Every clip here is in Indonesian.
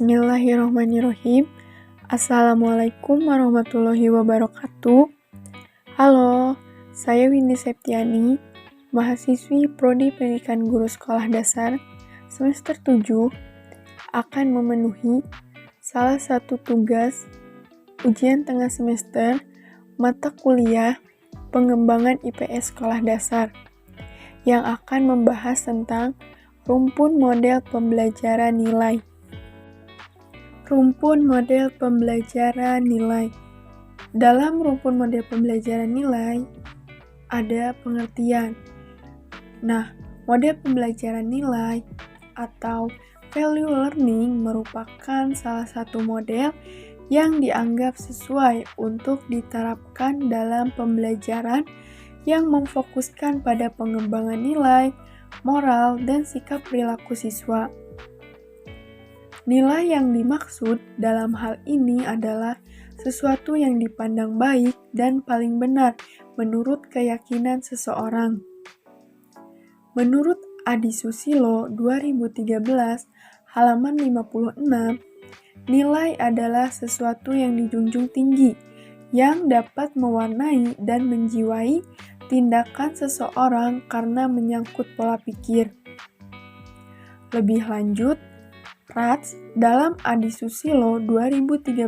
Bismillahirrahmanirrahim. Assalamualaikum warahmatullahi wabarakatuh. Halo, saya Windy Septiani, mahasiswi Prodi Pendidikan Guru Sekolah Dasar semester 7, akan memenuhi salah satu tugas ujian tengah semester mata kuliah pengembangan IPS Sekolah Dasar yang akan membahas tentang rumpun model pembelajaran nilai. Rumpun model pembelajaran nilai. Dalam rumpun model pembelajaran nilai, ada pengertian. Nah, model pembelajaran nilai atau value learning merupakan salah satu model yang dianggap sesuai untuk diterapkan dalam pembelajaran yang memfokuskan pada pengembangan nilai, moral, dan sikap perilaku siswa. Nilai yang dimaksud dalam hal ini adalah sesuatu yang dipandang baik dan paling benar menurut keyakinan seseorang. Menurut Adi Susilo 2013, halaman 56, nilai adalah sesuatu yang dijunjung tinggi, yang dapat mewarnai dan menjiwai tindakan seseorang karena menyangkut pola pikir. Lebih lanjut, Rats dalam Adi Susilo 2013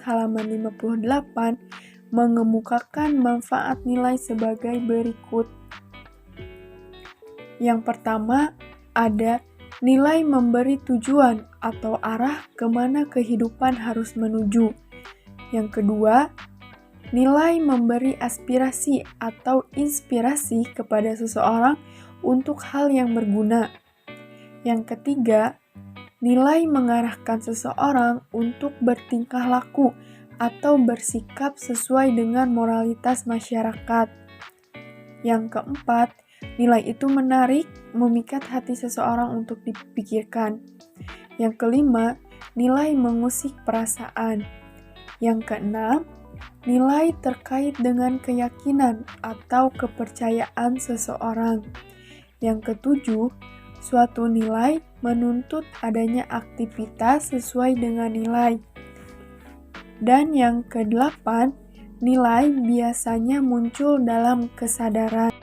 halaman 58 mengemukakan manfaat nilai sebagai berikut. Yang pertama, ada nilai memberi tujuan atau arah kemana kehidupan harus menuju. Yang kedua, nilai memberi aspirasi atau inspirasi kepada seseorang untuk hal yang berguna. Yang ketiga, nilai mengarahkan seseorang untuk bertingkah laku atau bersikap sesuai dengan moralitas masyarakat. Yang keempat, nilai itu menarik, memikat hati seseorang untuk dipikirkan. Yang kelima, nilai mengusik perasaan. Yang keenam, nilai terkait dengan keyakinan atau kepercayaan seseorang. Yang ketujuh, suatu nilai menuntut adanya aktivitas sesuai dengan nilai. Dan yang kedelapan, nilai biasanya muncul dalam kesadaran.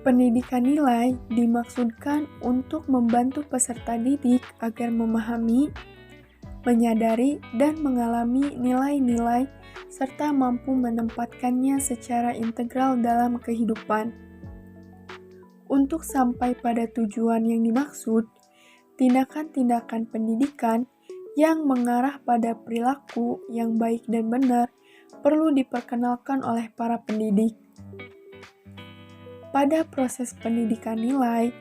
Pendidikan nilai dimaksudkan untuk membantu peserta didik agar memahami, menyadari, dan mengalami nilai-nilai serta mampu menempatkannya secara integral dalam kehidupan. Untuk sampai pada tujuan yang dimaksud, tindakan-tindakan pendidikan yang mengarah pada perilaku yang baik dan benar perlu diperkenalkan oleh para pendidik. Pada proses pendidikan nilai,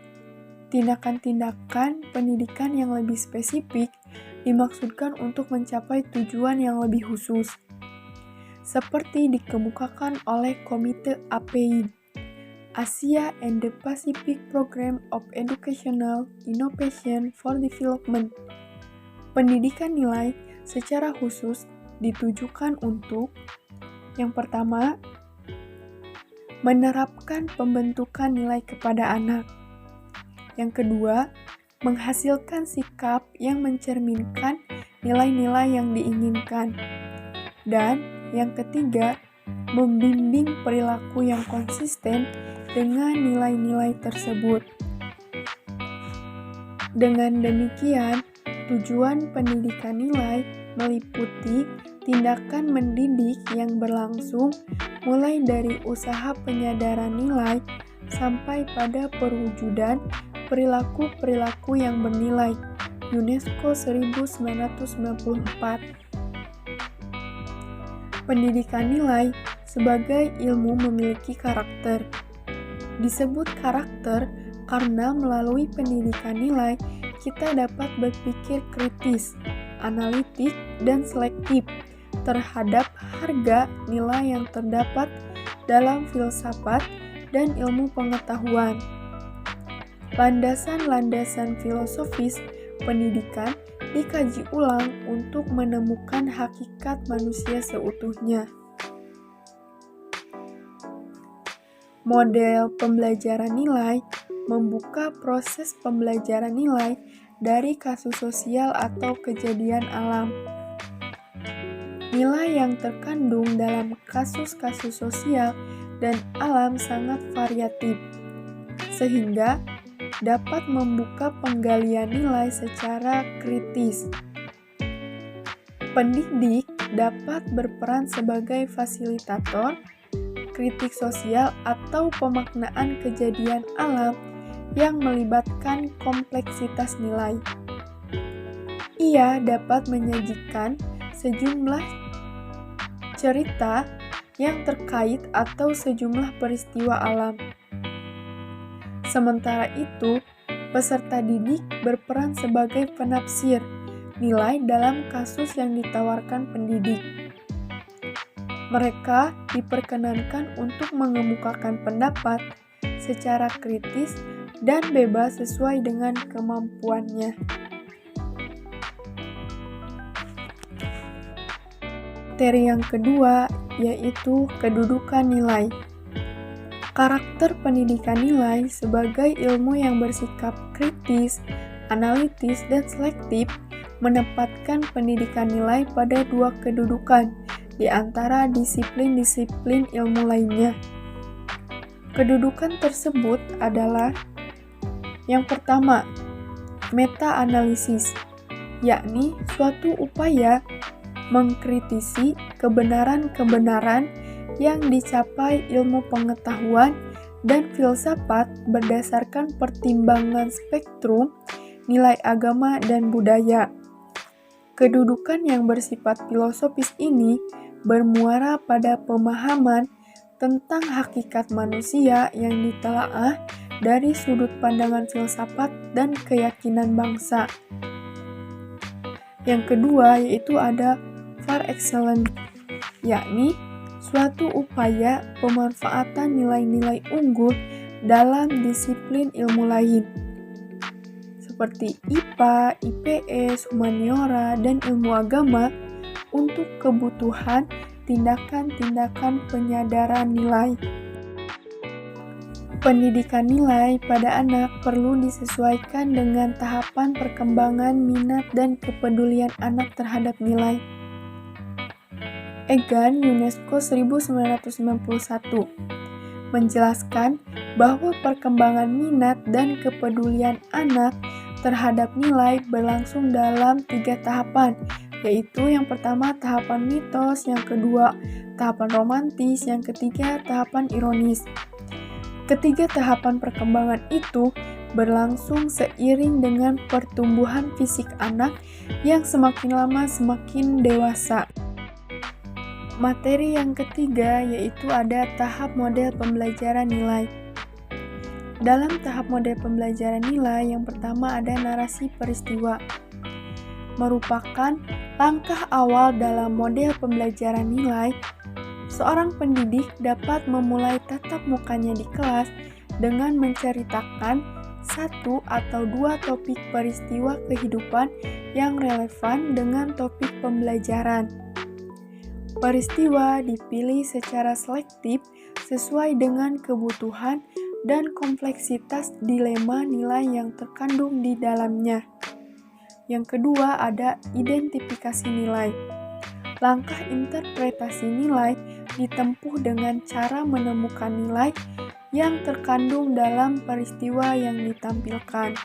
tindakan-tindakan pendidikan yang lebih spesifik dimaksudkan untuk mencapai tujuan yang lebih khusus, seperti dikemukakan oleh Komite API, Asia and the Pacific Program of Educational Innovation for Development. Pendidikan nilai secara khusus ditujukan untuk yang pertama, menerapkan pembentukan nilai kepada anak. Yang kedua, menghasilkan sikap yang mencerminkan nilai-nilai yang diinginkan. Dan yang ketiga, membimbing perilaku yang konsisten dengan nilai-nilai tersebut. Dengan demikian, tujuan pendidikan nilai meliputi tindakan mendidik yang berlangsung mulai dari usaha penyadaran nilai sampai pada perwujudan perilaku-perilaku yang bernilai. UNESCO 1994. Pendidikan nilai sebagai ilmu memiliki karakter. Disebut karakter karena melalui pendidikan nilai kita dapat berpikir kritis, analitik, dan selektif terhadap harga nilai yang terdapat dalam filsafat dan ilmu pengetahuan. Landasan-landasan filosofis pendidikan dikaji ulang untuk menemukan hakikat manusia seutuhnya. Model pembelajaran nilai membuka proses pembelajaran nilai dari kasus sosial atau kejadian alam. Nilai yang terkandung dalam kasus-kasus sosial dan alam sangat variatif, sehingga dapat membuka penggalian nilai secara kritis. Pendidik dapat berperan sebagai fasilitator, kritik sosial atau pemaknaan kejadian alam yang melibatkan kompleksitas nilai. Ia dapat menyajikan sejumlah cerita yang terkait atau sejumlah peristiwa alam. Sementara itu, peserta didik berperan sebagai penafsir nilai dalam kasus yang ditawarkan pendidik. Mereka diperkenankan untuk mengemukakan pendapat secara kritis dan bebas sesuai dengan kemampuannya. Materi yang kedua yaitu kedudukan nilai. Karakter pendidikan nilai sebagai ilmu yang bersikap kritis, analitis, dan selektif menempatkan pendidikan nilai pada dua kedudukan di antara disiplin-disiplin ilmu lainnya. Kedudukan tersebut adalah yang pertama, meta-analisis, yakni suatu upaya mengkritisi kebenaran-kebenaran yang dicapai ilmu pengetahuan dan filsafat berdasarkan pertimbangan spektrum nilai agama dan budaya. Kedudukan yang bersifat filosofis ini bermuara pada pemahaman tentang hakikat manusia yang ditelaah dari sudut pandangan filsafat dan keyakinan bangsa. Yang kedua yaitu ada par excellence, yakni suatu upaya pemanfaatan nilai-nilai unggul dalam disiplin ilmu lain, seperti IPA, IPS, humaniora, dan ilmu agama untuk kebutuhan tindakan-tindakan penyadaran nilai. Pendidikan nilai pada anak perlu disesuaikan dengan tahapan perkembangan minat dan kepedulian anak terhadap nilai. Egan UNESCO 1991 menjelaskan bahwa perkembangan minat dan kepedulian anak terhadap nilai berlangsung dalam 3 tahapan, yaitu yang pertama tahapan mitos, yang kedua tahapan romantis, yang ketiga tahapan ironis. Ketiga tahapan perkembangan itu berlangsung seiring dengan pertumbuhan fisik anak yang semakin lama semakin dewasa. Materi yang ketiga yaitu ada tahap model pembelajaran nilai. Dalam tahap model pembelajaran nilai yang pertama ada narasi peristiwa. Merupakan langkah awal dalam model pembelajaran nilai. Seorang pendidik dapat memulai tatap mukanya di kelas dengan menceritakan 1 atau 2 topik peristiwa kehidupan yang relevan dengan topik pembelajaran. Peristiwa dipilih secara selektif sesuai dengan kebutuhan dan kompleksitas dilema nilai yang terkandung di dalamnya. Yang kedua ada identifikasi nilai. Langkah interpretasi nilai ditempuh dengan cara menemukan nilai yang terkandung dalam peristiwa yang ditampilkan.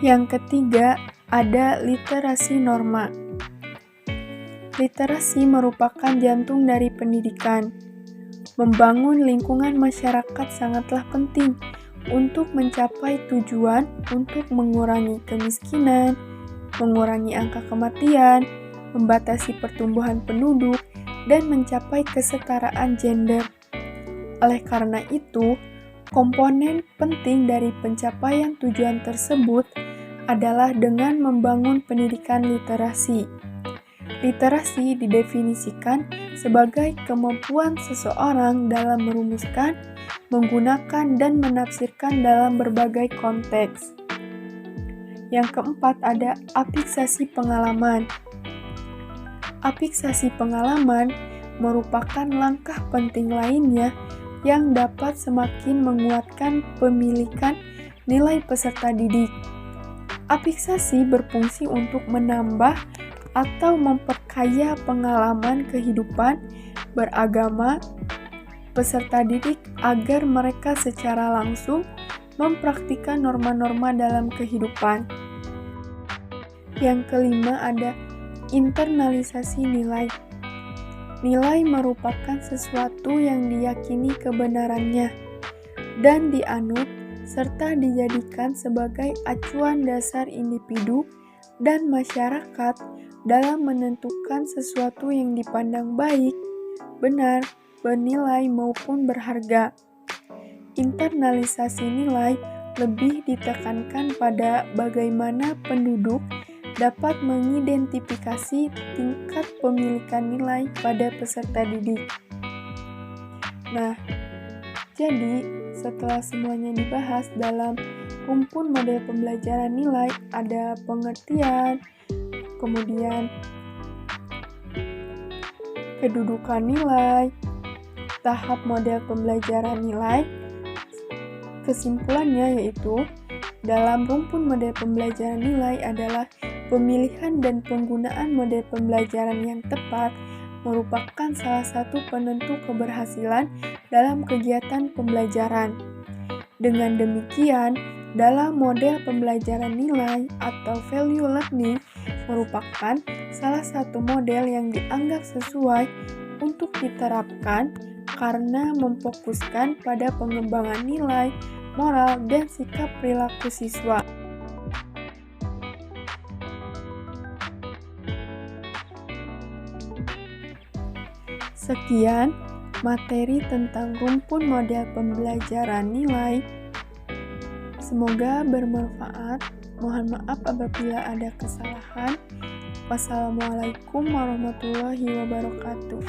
Yang ketiga ada literasi norma. Literasi merupakan jantung dari pendidikan. Membangun lingkungan masyarakat sangatlah penting untuk mencapai tujuan untuk mengurangi kemiskinan, mengurangi angka kematian, membatasi pertumbuhan penduduk, dan mencapai kesetaraan gender. Oleh karena itu, komponen penting dari pencapaian tujuan tersebut adalah dengan membangun pendidikan literasi. Literasi didefinisikan sebagai kemampuan seseorang dalam merumuskan, menggunakan, dan menafsirkan dalam berbagai konteks. Yang keempat ada afiksasi pengalaman. Afiksasi pengalaman merupakan langkah penting lainnya yang dapat semakin menguatkan pemilikan nilai peserta didik. Afiksasi berfungsi untuk menambah atau memperkaya pengalaman kehidupan beragama peserta didik agar mereka secara langsung mempraktikkan norma-norma dalam kehidupan. Yang kelima ada internalisasi nilai. Nilai merupakan sesuatu yang diyakini kebenarannya dan dianut serta dijadikan sebagai acuan dasar individu dan masyarakat dalam menentukan sesuatu yang dipandang baik, benar, bernilai maupun berharga. Internalisasi nilai lebih ditekankan pada bagaimana penduduk dapat mengidentifikasi tingkat pemilikan nilai pada peserta didik. Nah, jadi setelah semuanya dibahas dalam rumpun model pembelajaran nilai, ada pengertian, kemudian kedudukan nilai, tahap model pembelajaran nilai. Kesimpulannya yaitu, dalam rumpun model pembelajaran nilai adalah pemilihan dan penggunaan model pembelajaran yang tepat merupakan salah satu penentu keberhasilan dalam kegiatan pembelajaran. Dengan demikian, dalam model pembelajaran nilai atau value learning merupakan salah satu model yang dianggap sesuai untuk diterapkan karena memfokuskan pada pengembangan nilai, moral, dan sikap perilaku siswa. Sekian materi tentang rumpun model pembelajaran nilai. Semoga bermanfaat. Mohon maaf apabila ada kesalahan. Wassalamualaikum warahmatullahi wabarakatuh.